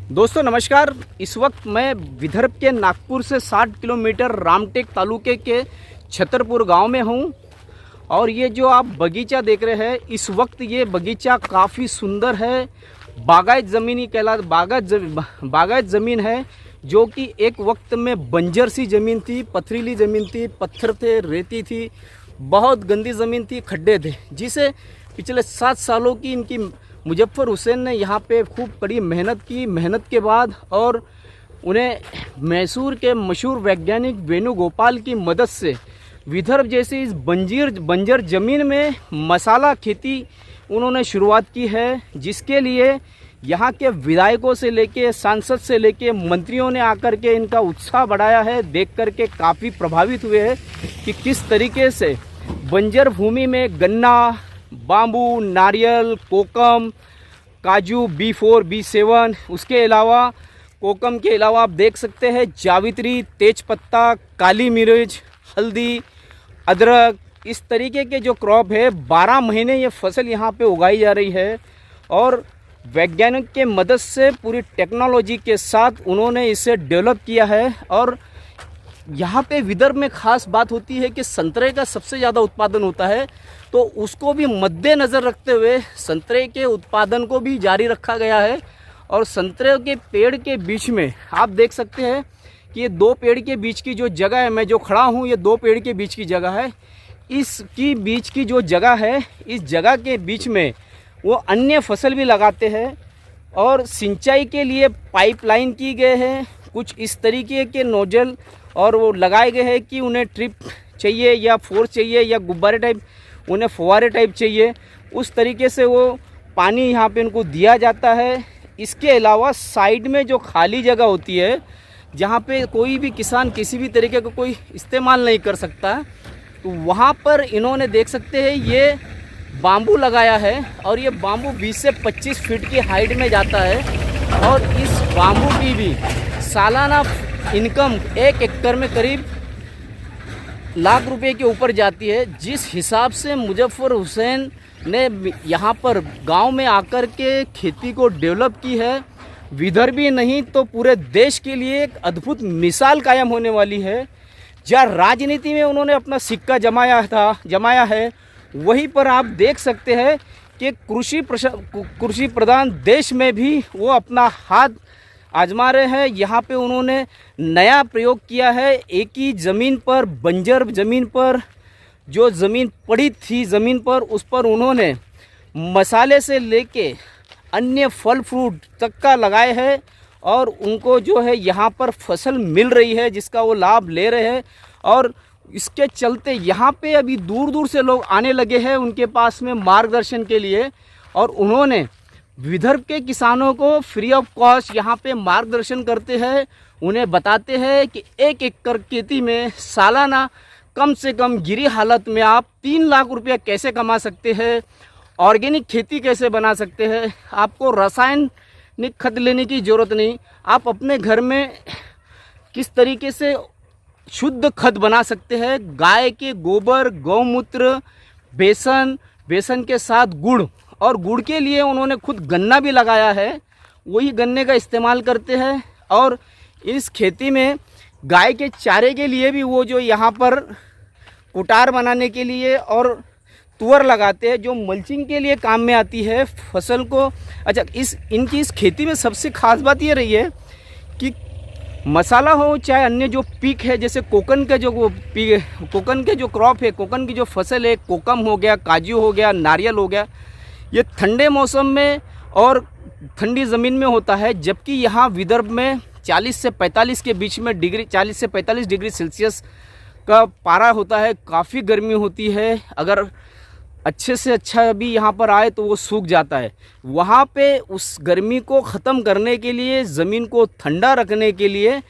दोस्तों नमस्कार। इस वक्त मैं विदर्भ के नागपुर से 60 किलोमीटर रामटेक तालुके के छतरपुर गांव में हूं और ये जो आप बगीचा देख रहे हैं, इस वक्त ये बगीचा काफ़ी सुंदर है। बागायत ज़मीनी बागायत ज़मीन है जो कि एक वक्त में बंजर सी ज़मीन थी, पथरीली ज़मीन थी, पत्थर थे, रेती थी, बहुत गंदी ज़मीन थी, खड्डे थे, जिसे पिछले 7 सालों की इनकी मुजफ्फर हुसैन ने यहाँ पे खूब कड़ी मेहनत की। मेहनत के बाद और उन्हें मैसूर के मशहूर वैज्ञानिक वेणुगोपाल की मदद से विदर्भ जैसी इस बंजर ज़मीन में मसाला खेती उन्होंने शुरुआत की है, जिसके लिए यहाँ के विधायकों से लेके सांसद से लेके मंत्रियों ने आकर के इनका उत्साह बढ़ाया है। देख कर के काफ़ी प्रभावित हुए हैं कि किस तरीके से बंजर भूमि में गन्ना, बाम्बू, नारियल, कोकम, काजू B4, B7, उसके अलावा कोकम के अलावा आप देख सकते हैं जावित्री, तेजपत्ता, काली मिर्च, हल्दी, अदरक, इस तरीके के जो क्रॉप है 12 महीने ये फसल यहाँ पे उगाई जा रही है। और वैज्ञानिक के मदद से पूरी टेक्नोलॉजी के साथ उन्होंने इसे डेवलप किया है। और यहाँ पे विदर्भ में ख़ास बात होती है कि संतरे का सबसे ज़्यादा उत्पादन होता है, तो उसको भी मद्देनज़र रखते हुए संतरे के उत्पादन को भी जारी रखा गया है। और संतरे के पेड़ के बीच में आप देख सकते हैं कि ये 2 पेड़ के बीच की जो जगह है, मैं जो खड़ा हूँ ये 2 पेड़ के बीच की जगह है। इसकी बीच की जो जगह है, इस जगह के बीच में वो अन्य फसल भी लगाते हैं और सिंचाई के लिए पाइपलाइन की गए हैं। कुछ इस तरीके के नोजल और वो लगाए गए हैं कि उन्हें ट्रिप चाहिए या फोर्स चाहिए या गुब्बारे टाइप, उन्हें फुहारे टाइप चाहिए, उस तरीके से वो पानी यहाँ पे उनको दिया जाता है। इसके अलावा साइड में जो खाली जगह होती है जहाँ पे कोई भी किसान किसी भी तरीके का कोई इस्तेमाल नहीं कर सकता, तो वहाँ पर इन्होंने देख सकते हैं ये बाम्बू लगाया है। और ये बाम्बू 20 से 25 फीट की हाइट में जाता है और इस बाम्बू की भी सालाना इनकम 1 एकड़ में करीब लाख रुपए के ऊपर जाती है। जिस हिसाब से मुजफ्फर हुसैन ने यहाँ पर गांव में आकर के खेती को डेवलप की है, विदर्भ ही नहीं तो पूरे देश के लिए एक अद्भुत मिसाल कायम होने वाली है। जहाँ राजनीति में उन्होंने अपना सिक्का जमाया है, वहीं पर आप देख सकते हैं कि कृषि प्रधान देश में भी वो अपना हाथ आजमा रहे हैं। यहाँ पे उन्होंने नया प्रयोग किया है। एक ही ज़मीन पर, बंजर ज़मीन पर, जो ज़मीन पड़ी थी ज़मीन पर, उस पर उन्होंने मसाले से लेके अन्य फल फ्रूट तक का लगाए हैं और उनको जो है यहाँ पर फसल मिल रही है, जिसका वो लाभ ले रहे हैं। और इसके चलते यहाँ पे अभी दूर दूर से लोग आने लगे हैं उनके पास में मार्गदर्शन के लिए। और उन्होंने विदर्भ के किसानों को फ्री ऑफ कॉस्ट यहाँ पे मार्गदर्शन करते हैं। उन्हें बताते हैं कि 1 एकड़ खेती में सालाना कम से कम गिरी हालत में आप 3 लाख रुपया कैसे कमा सकते हैं, ऑर्गेनिक खेती कैसे बना सकते हैं, आपको रासायनिक खाद लेने की ज़रूरत नहीं, आप अपने घर में किस तरीके से शुद्ध खाद बना सकते हैं। गाय के गोबर, गौमूत्र, बेसन के साथ गुड़, और गुड़ के लिए उन्होंने खुद गन्ना भी लगाया है, वही गन्ने का इस्तेमाल करते हैं। और इस खेती में गाय के चारे के लिए भी वो जो यहाँ पर कुटार बनाने के लिए और तुअर लगाते हैं, जो मल्चिंग के लिए काम में आती है फसल को। अच्छा, इनकी इस खेती में सबसे ख़ास बात ये रही है कि मसाला हो चाहे अन्य जो पीक है, जैसे कोकन के जो क्रॉप है, कोकन की जो फसल है, कोकम हो गया, काजू हो गया, नारियल हो गया, ये ठंडे मौसम में और ठंडी ज़मीन में होता है। जबकि यहाँ विदर्भ में 40 से 45 के बीच में 40 से 45 डिग्री सेल्सियस का पारा होता है, काफ़ी गर्मी होती है। अगर अच्छे से अच्छा भी यहाँ पर आए तो वो सूख जाता है। वहाँ पे उस गर्मी को ख़त्म करने के लिए, ज़मीन को ठंडा रखने के लिए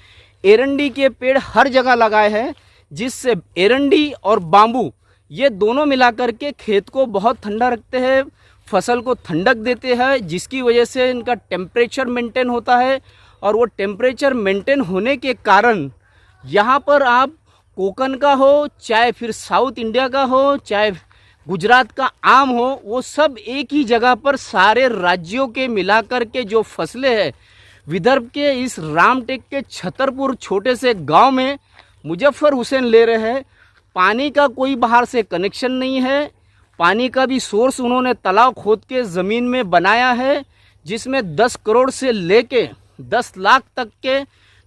एरंडी के पेड़ हर जगह लगाए हैं, जिससे एरंडी और बाम्बू ये दोनों मिलाकर के खेत को बहुत ठंडा रखते हैं, फसल को ठंडक देते हैं, जिसकी वजह से इनका टेम्परेचर मेंटेन होता है। और वो टेम्परेचर मेंटेन होने के कारण यहाँ पर आप कोकन का हो, चाहे फिर साउथ इंडिया का हो, चाहे गुजरात का आम हो, वो सब एक ही जगह पर सारे राज्यों के मिलाकर के जो फसलें हैं विदर्भ के इस रामटेक के छतरपुर छोटे से गांव में मुजफ्फर हुसैन ले रहे हैं। पानी का कोई बाहर से कनेक्शन नहीं है। पानी का भी सोर्स उन्होंने तालाब खोद के ज़मीन में बनाया है, जिसमें 10 करोड़ से लेके 10 लाख तक के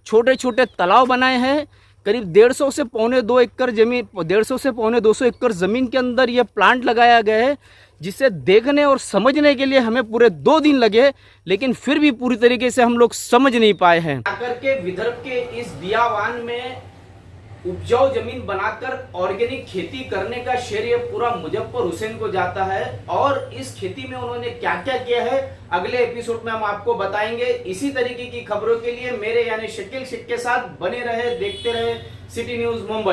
छोटे छोटे तालाब बनाए हैं। करीब 150 से पौने 2 एकड़ जमीन 150 से पौने 200 एकड़ ज़मीन के अंदर ये प्लांट लगाया गया है, जिसे देखने और समझने के लिए हमें पूरे 2 दिन लगे, लेकिन फिर भी पूरी तरीके से हम लोग समझ नहीं पाए हैं। आकर के विदर्भ के इस बियावान में उपजाऊ जमीन बनाकर ऑर्गेनिक खेती करने का श्रेय पूरा मुजफ्फर हुसैन को जाता है। और इस खेती में उन्होंने क्या क्या किया है अगले एपिसोड में हम आपको बताएंगे। इसी तरीके की खबरों के लिए मेरे यानी शकील शेख के साथ बने रहे, देखते रहे सिटी न्यूज़ मुंबई।